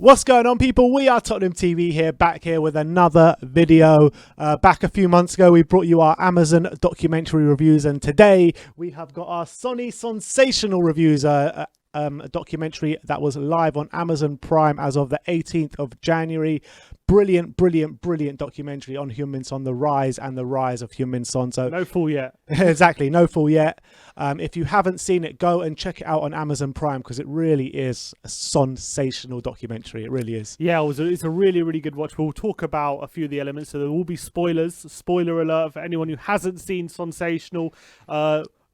What's going on, people? We are Tottenham TV here, back here with another video. Back a few months ago, we brought you our Amazon documentary reviews, and today we have got our Sonsational reviews. A documentary that was live on Amazon Prime as of the 18th of January. Brilliant documentary on Heung-min Son, the rise and the rise of Heung-min Son. So no fool yet. Exactly, no fool yet. If you haven't seen it, go and check it out on Amazon Prime, because it really is a sensational documentary. It really is. Yeah, it's a really good watch. We'll talk about a few of the elements, so there will be spoilers. Spoiler alert for anyone who hasn't seen Sonsational.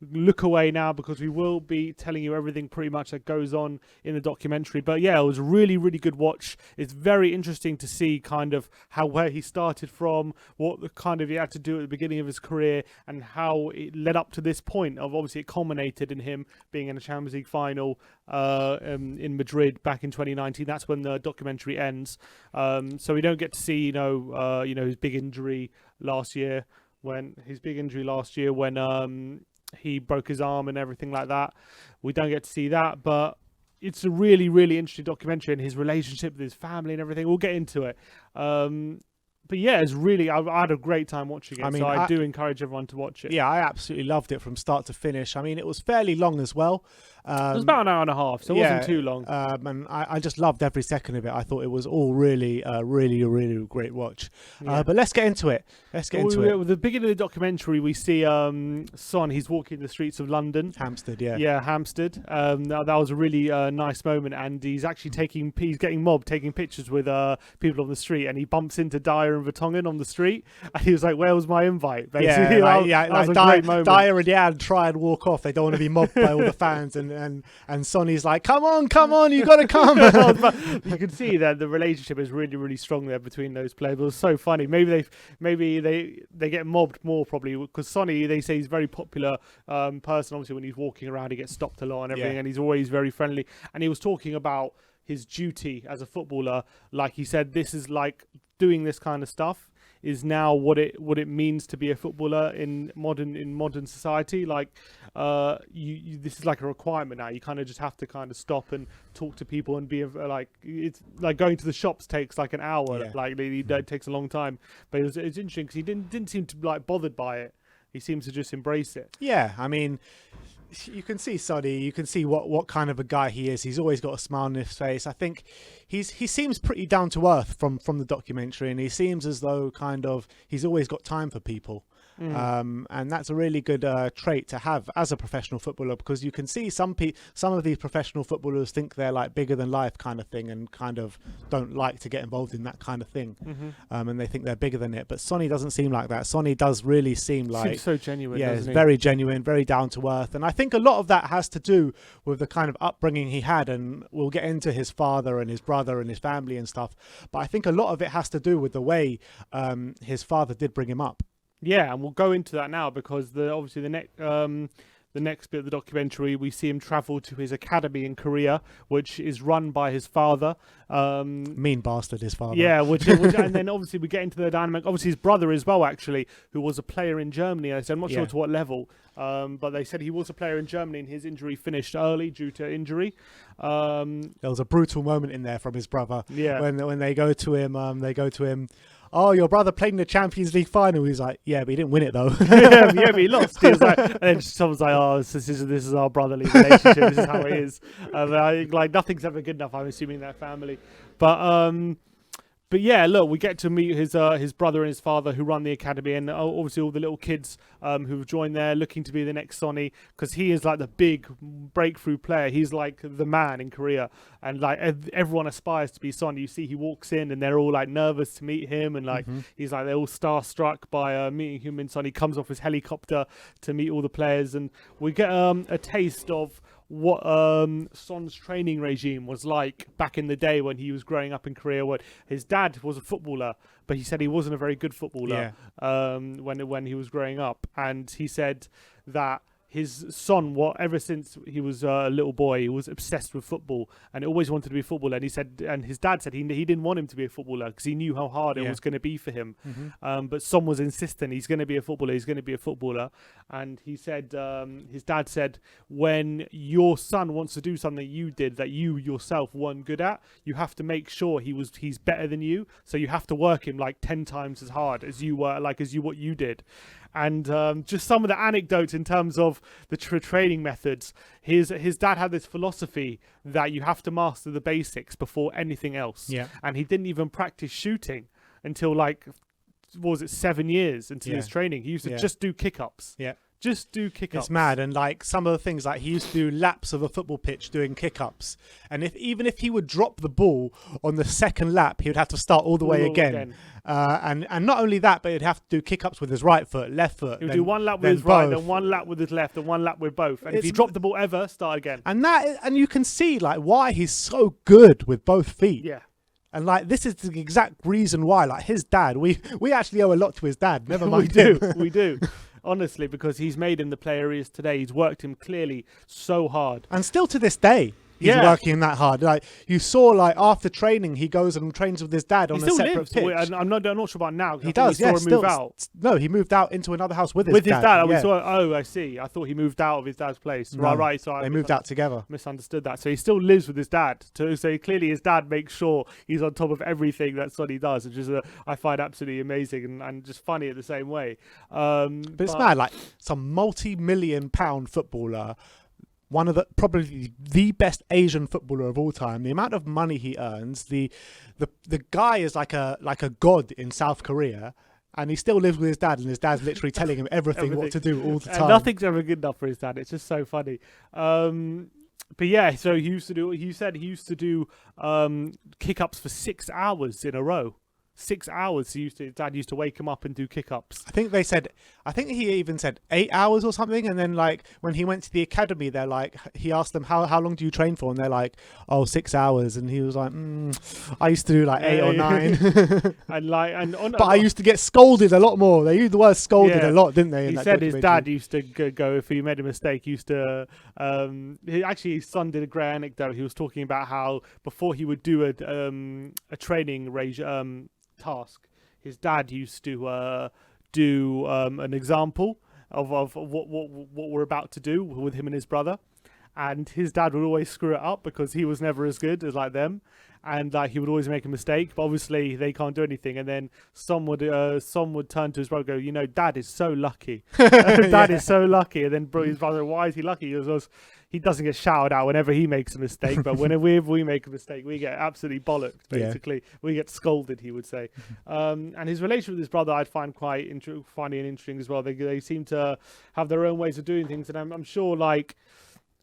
Look away now, because we will be telling you everything pretty much that goes on in the documentary. But yeah, it was a really good watch. It's very interesting to see kind of where he started from, what the kind of he had to do at the beginning of his career, and how it led up to this point of, obviously it culminated in him being in a Champions League final in Madrid back in 2019. That's when the documentary ends. So we don't get to see his big injury last year when he broke his arm and everything like that. We don't get to see that, but it's a really interesting documentary, and his relationship with his family and everything. We'll get into it. But yeah, it's really, I had a great time watching it. I mean, so I do encourage everyone to watch it. Yeah, I absolutely loved it from start to finish. I mean, it was fairly long as well. It was about an hour and a half, so it wasn't too long. And I just loved every second of it. I thought it was all really great watch. Yeah. But let's get into it. At the beginning of the documentary, we see Son. He's walking the streets of London. Hampstead, yeah. Yeah, Hampstead. That was a really nice moment, and he's actually he's getting mobbed, taking pictures with people on the street, and he bumps into Dyer and Vertonghen on the street, and he was like, "Where was my invite?" Basically, that was a great moment. Dyer and Jan try and walk off. They don't want to be mobbed by all the fans, and Sonny's like, come on, you got to come. You can see that the relationship is really strong there between those players. It was so funny. Maybe they get mobbed more, probably, because Sonny, they say, he's a very popular person. Obviously, when he's walking around, he gets stopped a lot and everything, and he's always very friendly. And he was talking about his duty as a footballer. Like he said, this is like doing this kind of stuff is now what it means to be a footballer in modern society. Like this is like a requirement now. You kind of just have to kind of stop and talk to people and be like, it's like going to the shops takes like an hour. Yeah. Like it takes a long time. But it's interesting because he didn't seem to be like bothered by it. He seems to just embrace it. Yeah, I mean, you can see Sonny. You can see what kind of a guy he is. He's always got a smile on his face. I think he seems pretty down to earth from the documentary, and he seems as though kind of he's always got time for people. And that's a really good trait to have as a professional footballer, because you can see some of these professional footballers think they're like bigger than life kind of thing, and kind of don't like to get involved in that kind of thing. And they think they're bigger than it. But Sonny doesn't seem like that. Sonny does really seem like, seems so genuine. Yeah, it's very genuine, very down to earth. And I think a lot of that has to do with the kind of upbringing he had, and we'll get into his father and his brother and his family and stuff. But I think a lot of it has to do with the way his father did bring him up. Yeah, and we'll go into that now, because obviously the next bit of the documentary, we see him travel to his academy in Korea, which is run by his father. Mean bastard, his father. Yeah, and then obviously we get into the dynamic. Obviously his brother as well, actually, who was a player in Germany. I said, I'm not sure to what level, but they said he was a player in Germany, and his injury finished early due to injury. There was a brutal moment in there from his brother. Yeah, when they go to him. Oh, your brother played in the Champions League final. He's like, yeah, but he didn't win it though. yeah, but he lost. He was like, and then someone's like, oh, this is our brotherly relationship. This is how it is. Like nothing's ever good enough. I'm assuming that family, But yeah, look, we get to meet his brother and his father, who run the academy, and obviously all the little kids who've joined there, looking to be the next Sonny, because he is like the big breakthrough player. He's like the man in Korea, and like everyone aspires to be Sonny. You see, he walks in, and they're all like nervous to meet him, and like he's like, they're all starstruck by meeting Heung-min Son. He comes off his helicopter to meet all the players, and we get a taste of what Son's training regime was like back in the day when he was growing up in Korea, when his dad was a footballer, but he said he wasn't a very good footballer when he was growing up. And he said that his son, ever since he was a little boy, he was obsessed with football and always wanted to be a footballer. And he said, and his dad said he didn't want him to be a footballer because he knew how hard it was going to be for him. But Son was insistent he's going to be a footballer. He's going to be a footballer. And he said, his dad said, when your son wants to do something you did that you yourself weren't good at, you have to make sure he's better than you. So you have to work him like 10 times as hard as you were, what you did. And just some of the anecdotes in terms of the training methods. His dad had this philosophy that you have to master the basics before anything else. Yeah. And he didn't even practice shooting until 7 years into his training. He used to just do kick-ups. Yeah. Just do kick-ups. It's mad. And like some of the things, like he used to do laps of a football pitch doing kick-ups. And even if he would drop the ball on the second lap, he would have to start all the way again. And not only that, but he'd have to do kick-ups with his right foot, left foot. He would do one lap with his right, then one lap with his left, and one lap with both. And if he dropped the ball ever, start again. And you can see like why he's so good with both feet. Yeah. And like this is the exact reason why, like his dad, we actually owe a lot to his dad. Never mind him. We do. Honestly, because he's made him the player he is today. He's worked him clearly so hard. And still to this day, he's working that hard. Like you saw, like after training, he goes and trains with his dad on a separate pitch. I'm not sure about now. He does, yeah. Move out. No, he moved out into another house with his dad. I see. I thought he moved out of his dad's place. No, right. So they moved out together. Misunderstood that. So he still lives with his dad. So clearly his dad makes sure he's on top of everything that Sonny does, which is I find absolutely amazing and just funny at the same way. But it's mad. Like some multi-million-pound footballer. One of probably the best Asian footballer of all time. The amount of money he earns, the guy is like a god in South Korea, and he still lives with his dad, and his dad's literally telling him everything what to do all the time. And nothing's ever good enough for his dad. It's just so funny. But yeah, so he used to do kick-ups for 6 hours in a row. 6 hours. His dad used to wake him up and do kick-ups. I think he even said 8 hours or something. And then like when he went to the academy, they're like, he asked them how long do you train for, and they're like, 6 hours. And he was like, I used to do like 8 or 9. But I used to get scolded a lot more. They used the word scolded a lot, didn't they? He said his dad used to go if he made a mistake. He used to his son did a great anecdote. He was talking about how before he would do a training task, his dad used to do an example of what we're about to do with him and his brother, and his dad would always screw it up because he was never as good as like them, and like he would always make a mistake, but obviously they can't do anything. And then some would turn to his brother and go, Dad is so lucky. Dad is so lucky. And then his brother, why is he lucky? He doesn't get shouted out whenever he makes a mistake, but whenever we make a mistake, we get absolutely bollocked, basically. We get scolded, he would say. And his relationship with his brother I'd find quite funny and interesting as well. They seem to have their own ways of doing things, and I'm sure like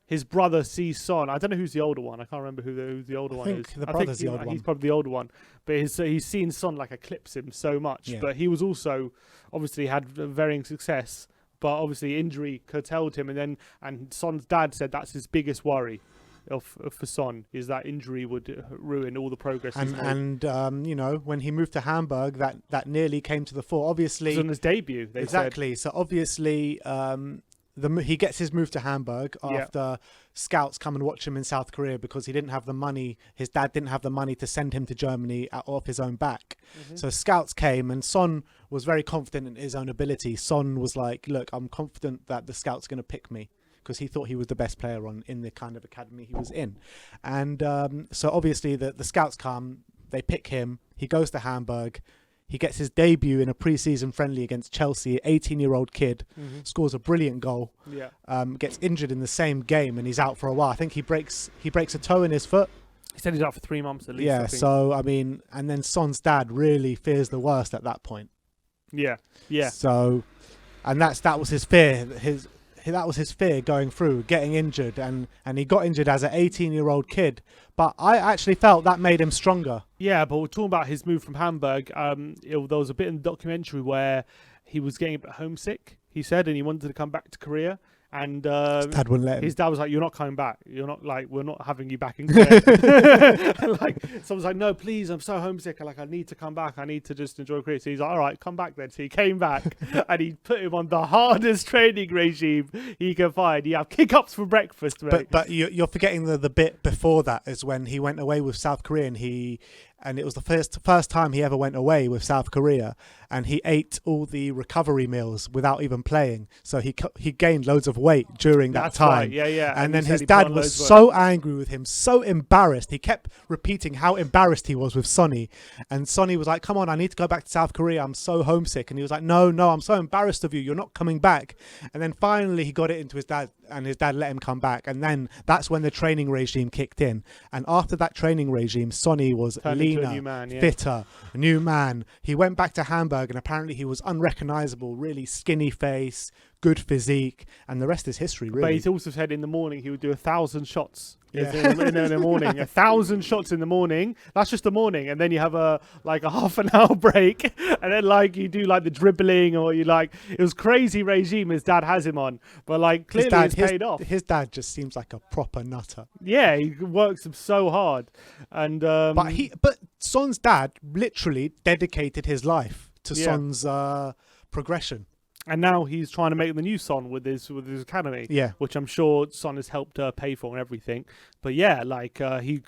his brother sees Son. I don't know who's the older one. I can't remember who the older one is. The brother's the older one. He's probably the older one. But he's seen Son like eclipse him so much. Yeah. But he was also obviously had varying success. But obviously injury curtailed him. And Son's dad said that's his biggest worry for Son, is that injury would ruin all the progress he's made. And when he moved to Hamburg, that nearly came to the fore. Obviously, it was on his debut. Exactly. So obviously, he gets his move to Hamburg after scouts come and watch him in South Korea because he didn't have the money. His dad didn't have the money to send him to Germany off his own back. So scouts came, and Son was very confident in his own ability. Son was like, look, I'm confident that the scouts are going to pick me, because he thought he was the best player in the kind of academy he was in. And so obviously the scouts come, they pick him, he goes to Hamburg. He gets his debut in a pre-season friendly against Chelsea. 18-year-old kid, scores a brilliant goal. Gets injured in the same game, and he's out for a while. I think he breaks a toe in his foot. He said he's out for 3 months at least. Yeah. So and then Son's dad really fears the worst at that point. Yeah. So, and that was his fear. That was his fear going through, getting injured, and he got injured as an 18-year-old kid. But I actually felt that made him stronger. Yeah, but we're talking about his move from Hamburg. There was a bit in the documentary where he was getting a bit homesick, he said, and he wanted to come back to Korea. And Dad wouldn't let him. his dad was like, "You're not coming back. You're not like we're not having you back in cricket." And like someone's like, "No, please, I'm so homesick. Like I need to come back. I need to just enjoy cricket." So he's like, "All right, come back then." So he came back and he put him on the hardest training regime he could find. You have kick-ups for breakfast, mate. But you're forgetting the bit before that is when he went away with South Korea and it was the first time he ever went away with South Korea, and he ate all the recovery meals without even playing. So he gained loads of weight during that That's time. right. Yeah. And then he his said he put dad on was loads of so angry with him, so embarrassed. He kept repeating how embarrassed he was with Sonny. And Sonny was like, "Come on, I need to go back to South Korea. I'm so homesick." And he was like, No, I'm so embarrassed of you. You're not coming back. And then finally he got it into his dad, and his dad let him come back. And then that's when the training regime kicked in. And after that training regime, Sonny was Turned into a leaner, new man, yeah. fitter, a new man. He went back to Hamburg, and apparently he was unrecognizable, really skinny face, good physique, and the rest is history, But really. he's also said in the morning he would do 1,000 shots. Yeah. In the morning, 1,000 shots in the morning. That's just the morning, and then you have a half an hour break, and then like you do like the dribbling, or you like it was crazy regime his dad has him on, but like clearly it's paid off. His dad just seems like a proper nutter. Yeah, he works him so hard, and But Son's dad literally dedicated his life to Yeah. Son's progression. and now he's trying to make the new Son with his academy. Yeah. Which I'm sure Son has helped pay for and everything. But yeah, like he's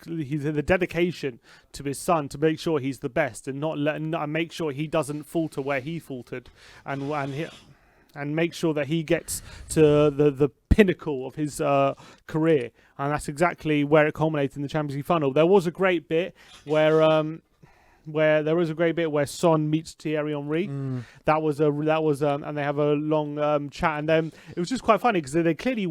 the dedication to his son to make sure he's the best and and make sure he doesn't falter where he faltered, and make sure that he gets to the pinnacle of his career. And that's exactly where it culminated in the Champions League final. There was a great bit where Son meets Thierry Henry. That was and they have a long chat, and then it was just quite funny because they clearly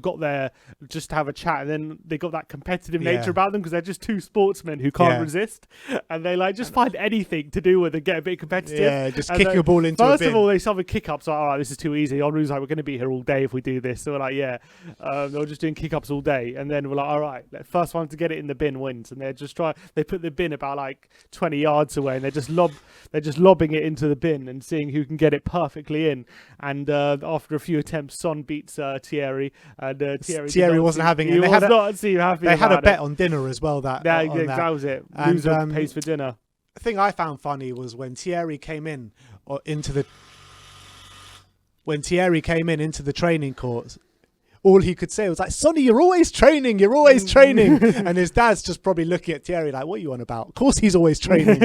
got there just to have a chat, and then they got that competitive nature about them because they're just two sportsmen who can't resist, and they like just find anything to do with and get a bit competitive. Yeah, just kick your ball into a bin. First of all, they started kick-ups. Like, all right, this is too easy. Henry's like, we're going to be here all day if we do this. So we're like, yeah. They were just doing kick-ups all day, and then we're like, all right, first one to get it in the bin wins. And they put the bin about like 20 yards away, and they're just lobbing it into the bin and seeing who can get it perfectly in. And after a few attempts, Son beats Thierry. And Thierry wasn't having it. He They was had not too happy. They had a about bet it. on dinner as well. That was it. And, Loser pays for dinner. The thing I found funny was when Thierry came in into the training courts. All he could say was like, "Sonny, you're always training. You're always training." And his dad's just probably looking at Thierry like, "What are you on about? Of course he's always training."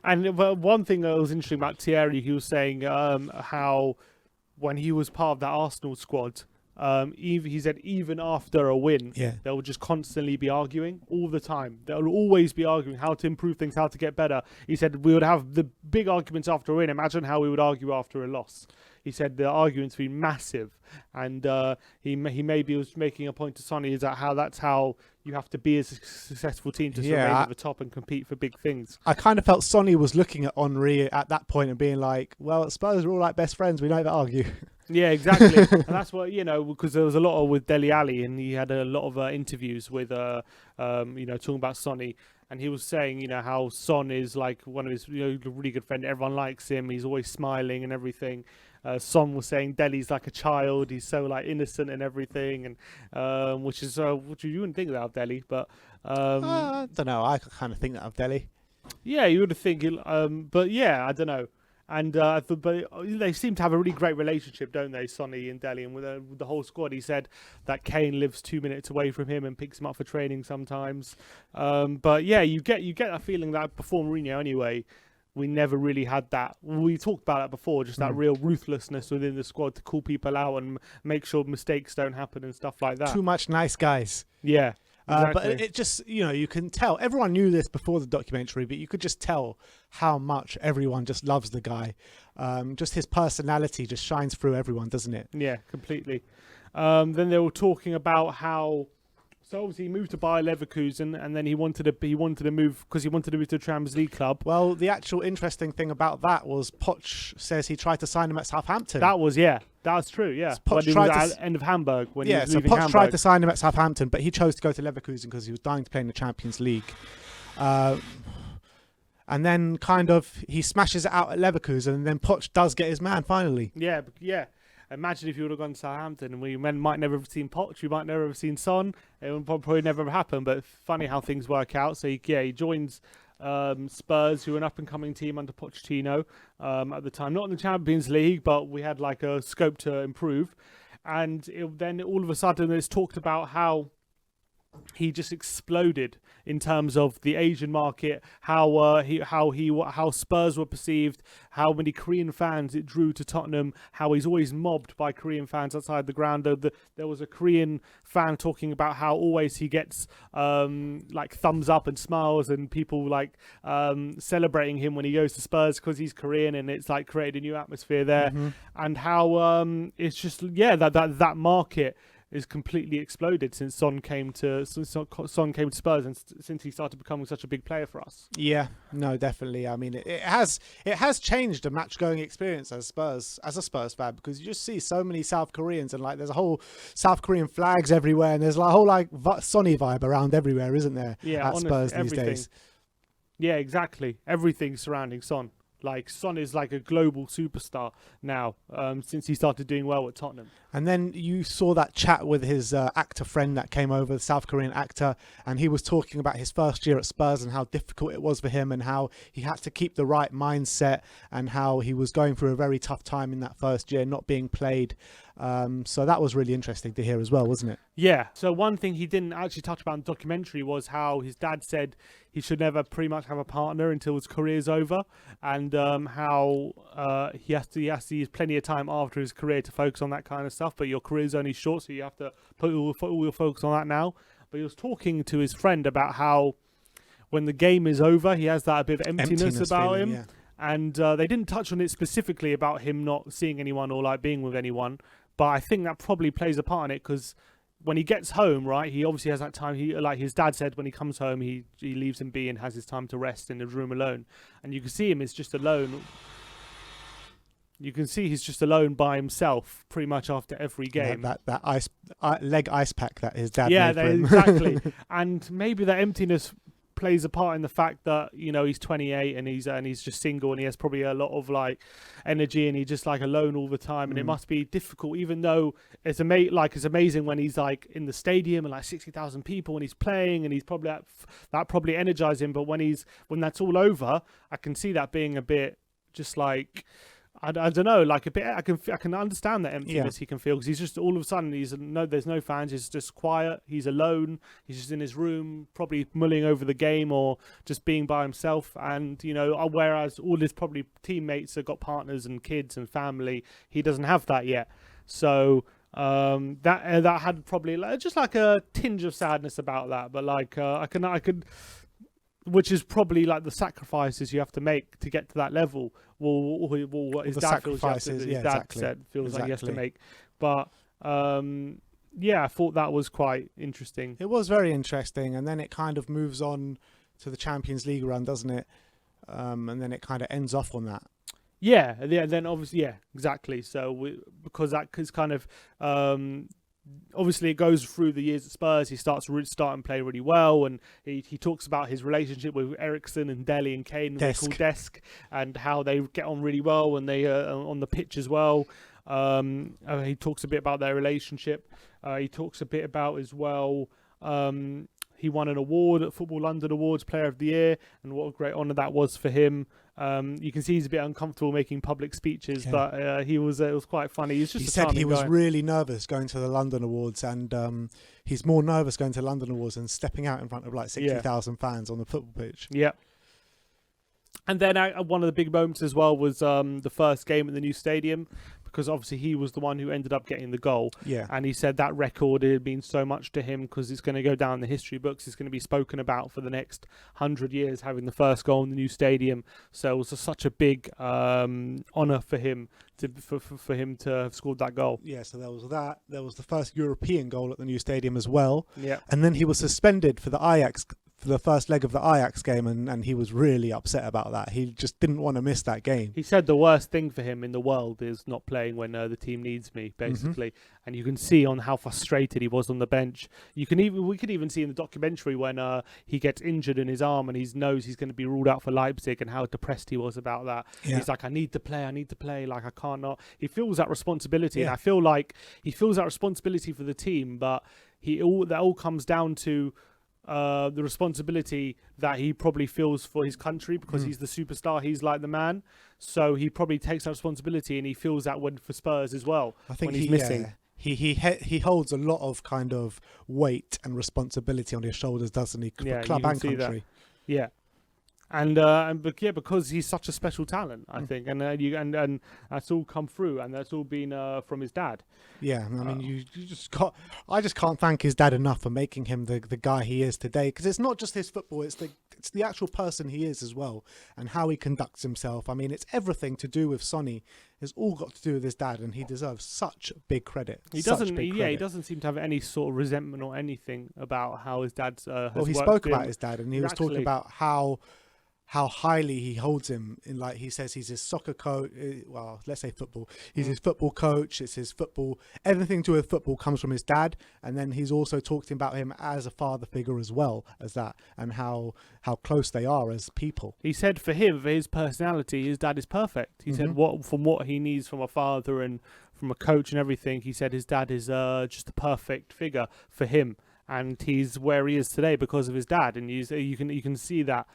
And one thing that was interesting about Thierry, he was saying how when he was part of that Arsenal squad, he said even after a win, they will just constantly be arguing all the time. They'll always be arguing how to improve things, how to get better. He said we would have the big arguments after a win. Imagine how we would argue after a loss. He said the arguments would be massive, and he maybe was making a point to Sonny is that that's how you have to be as a successful team to remain at the top and compete for big things. I kind of felt Sonny was looking at Henry at that point and being like, "Well, at Spurs we're all like best friends. We don't even argue." Yeah, exactly. And that's what, because there was a lot with Dele Alli, and he had a lot of interviews with, talking about Sonny. And he was saying, how Son is like one of his really good friend. Everyone likes him. He's always smiling and everything. Son was saying Dele's like a child. He's so like innocent and everything, and which you wouldn't think that of Dele, but I don't know. I kind of think that of Dele. Yeah, you would think. But yeah, I don't know. And but they seem to have a really great relationship, don't they, Sonny and Dele, and with the whole squad. He said that Kane lives 2 minutes away from him and picks him up for training sometimes. But yeah, you get that feeling that before Mourinho anyway, we never really had that. We talked about that before, just that real ruthlessness within the squad to call people out and make sure mistakes don't happen and stuff like that. Too much nice guys. Yeah. Exactly. But it just, you can tell. Everyone knew this before the documentary, but you could just tell how much everyone just loves the guy. Just his personality just shines through everyone, doesn't it? Yeah, completely. Then they were talking about how. So obviously he moved to Bayer Leverkusen, and then he wanted to move because he wanted to move to a Champions League club. Well, the actual interesting thing about that was Poch says he tried to sign him at Southampton. That's true. Yeah, Poch he was at the end of Hamburg when he was leaving Poch Hamburg. tried to sign him at Southampton, but he chose to go to Leverkusen because he was dying to play in the Champions League. And then kind of he smashes it out at Leverkusen, and then Poch does get his man finally. Yeah. imagine if you would have gone to Southampton and we might never have seen Poch, we might never have seen Son. It would probably never have happened. But funny how things work out. So he joins Spurs, who were an up-and-coming team under Pochettino at the time. Not in the Champions League, but we had like a scope to improve. And then all of a sudden it's talked about how he just exploded in terms of the Asian market, how Spurs were perceived, how many Korean fans it drew to Tottenham, how he's always mobbed by Korean fans outside the ground. There was a Korean fan talking about how always he gets like thumbs up and smiles and people like celebrating him when he goes to Spurs because he's Korean, and it's like created a new atmosphere there. And how it's just that market is completely exploded since Son came to Spurs, and since he started becoming such a big player for us. Yeah, no, definitely. I mean, it has changed the match going experience as a Spurs fan, because you just see so many South Koreans, and like there's a whole South Korean flags everywhere, and there's like a whole like Sonny vibe around everywhere, isn't there? Yeah, at Spurs these everything. days. Yeah, exactly. Everything surrounding Son. Like Son is like a global superstar now, since he started doing well at Tottenham. And then you saw that chat with his actor friend that came over, the South Korean actor, and he was talking about his first year at Spurs and how difficult it was for him, and how he had to keep the right mindset, and how he was going through a very tough time in that first year, not being played. So that was really interesting to hear as well, wasn't it? Yeah. So one thing he didn't actually touch about in the documentary was how his dad said he should never pretty much have a partner until his career's over, and how he has to use plenty of time after his career to focus on that kind of stuff. But your career's only short, so you have to put all your focus on that now. But he was talking to his friend about how when the game is over, he has that bit of emptiness about feeling, him. yeah. And they didn't touch on it specifically about him not seeing anyone or like being with anyone. But I think that probably plays a part in it, because when he gets home, right, he obviously has that time. He, like his dad said, when he comes home, he leaves him be and has his time to rest in his room alone. And you can see him is just alone. You can see he's just alone by himself pretty much after every game. That leg ice pack that his dad yeah, made for him. exactly. And maybe that emptiness plays a part in the fact that, you know, he's 28 and he's just single, and he has probably a lot of like energy, and he's just like alone all the time, and it must be difficult, even though it's amazing when he's like in the stadium and like 60,000 people and he's playing, and he's probably that probably energizes him. But when that's all over, I can see that being a bit just like, I don't know, like a bit. I can understand the emptiness he can feel, because he's just all of a sudden there's no fans. He's just quiet. He's alone. He's just in his room, probably mulling over the game or just being by himself. And you know, whereas all his probably teammates have got partners and kids and family, he doesn't have that yet. So that had probably just like a tinge of sadness about that. But like I could. Which is probably like the sacrifices you have to make to get to that level. Well, what his dad feels like he has to make. But yeah, I thought that was quite interesting. It was very interesting, and then it kind of moves on to the Champions League run, doesn't it? And then it kind of ends off on that. Yeah. Then obviously, yeah, exactly. So because that is kind of. Obviously, it goes through the years at Spurs. He starts and play really well, and he talks about his relationship with Ericsson and Dele and Kane, and they call Desk, and how they get on really well when they are on the pitch as well. He talks a bit about their relationship. He talks a bit about as well. He won an award at Football London Awards, Player of the Year, and what a great honour that was for him. You can see he's a bit uncomfortable making public speeches, but it was quite funny. He said he was really nervous going to the London Awards, and he's more nervous going to London Awards than stepping out in front of like 60,000 fans on the football pitch. Yeah. And then one of the big moments as well was the first game at the new stadium, because obviously he was the one who ended up getting the goal. Yeah. And he said that record had been so much to him, because it's going to go down in the history books. It's going to be spoken about for the next 100 years, having the first goal in the new stadium. So it was such a big honour for him for him to have scored that goal. Yeah, so there was that. There was the first European goal at the new stadium as well. Yeah. And then he was suspended for the Ajax for the first leg of the Ajax game, and he was really upset about that. He just didn't want to miss that game. He said the worst thing for him in the world is not playing when the team needs me, basically. And you can see on how frustrated he was on the bench. We could even see in the documentary when he gets injured in his arm and he knows he's going to be ruled out for Leipzig, and how depressed he was about that. Yeah. He's like, I need to play, like I can't not. He feels that responsibility, and I feel like he feels that responsibility for the team, but that all comes down to the responsibility that he probably feels for his country, because he's the superstar, he's like the man, so he probably takes that responsibility, and he feels that for Spurs as well. I think when he's missing. He holds a lot of kind of weight and responsibility on his shoulders, doesn't he? For club and country. That. Yeah. And because he's such a special talent, I think, and that's all come through, and that's all been from his dad. Yeah, I mean, I just can't thank his dad enough for making him the guy he is today, because it's not just his football; it's the actual person he is as well, and how he conducts himself. I mean, it's everything to do with Sonny. It's all got to do with his dad, and he deserves such big credit. He doesn't seem to have any sort of resentment or anything about how his dad's. Well, he spoke about his dad, and he was talking about how highly he holds him. In, like, he says he's his soccer coach. Well, let's say football. He's his football coach. It's his football. Everything to do with football comes from his dad. And then he's also talked about him as a father figure as well as that, and how close they are as people. He said for him, for his personality, his dad is perfect. He said what he needs from a father and from a coach and everything. He said his dad is just a perfect figure for him. And he's where he is today because of his dad, and you can see that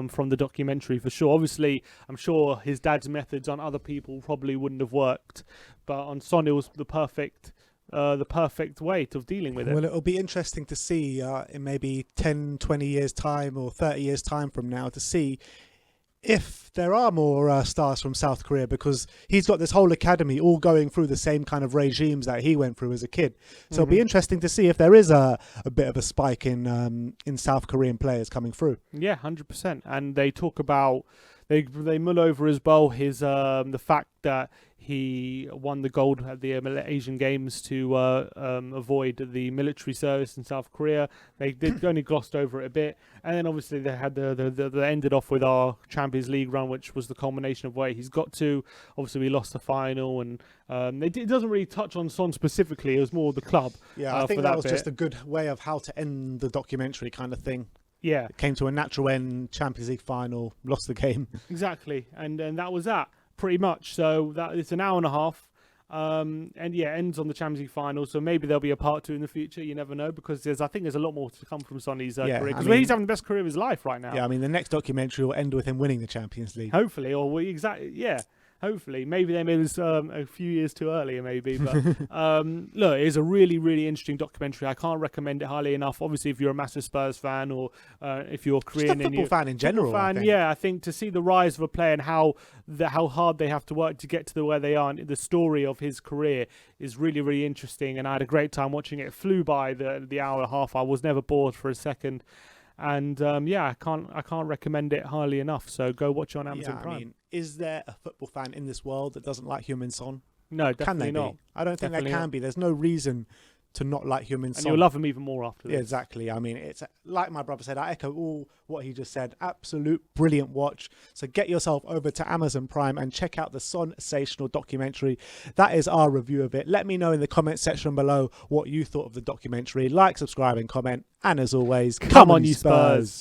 from the documentary for sure. Obviously, I'm sure his dad's methods on other people probably wouldn't have worked, but on Son it was the perfect way of dealing with it. Well, it'll be interesting to see in maybe 10, 20 years time or 30 years time from now, to see if there are more stars from South Korea, because he's got this whole academy all going through the same kind of regimes that he went through as a kid. So it'll be interesting to see if there is a bit of a spike in South Korean players coming through. Yeah, 100%. And they talk about, they mull over as well the fact that he won the gold at the Asian Games to avoid the military service in South Korea. They only glossed over it a bit, and then obviously they had they ended off with our Champions League run, which was the culmination of where he's got to. Obviously, we lost the final, and it doesn't really touch on Son specifically. It was more the club. Yeah, I think that was just a good way of how to end the documentary kind of thing. Yeah, it came to a natural end. Champions League final, lost the game. Exactly, and that was that. Pretty much. So that it's an hour and a half, and ends on the Champions League final. So maybe there'll be a part 2 in the future. You never know, because I think there's a lot more to come from Sonny's career, because he's having the best career of his life right now. Yeah, I mean, the next documentary will end with him winning the Champions League. Hopefully, hopefully. Maybe they made this a few years too early, maybe. But look, it's a really, really interesting documentary. I can't recommend it highly enough. Obviously, if you're a massive Spurs fan, or if you're Korean, just a football fan in general. I think to see the rise of a player and how hard they have to work to get to where they are, and the story of his career is really, really interesting. And I had a great time watching it. It flew by the hour and a half. I was never bored for a second. And I can't recommend it highly enough. So go watch it on Amazon Prime. I mean, is there a football fan in this world that doesn't like Heung-min Son? No, definitely not. Be? I don't think there can be. There's no reason to not like Heung-min Son. And you'll love him even more after this. Yeah, exactly. I mean, it's like my brother said, I echo all what he just said. Absolute brilliant watch. So get yourself over to Amazon Prime and check out the Sonsational documentary. That is our review of it. Let me know in the comment section below what you thought of the documentary. Like, subscribe and comment. And as always, come on you Spurs.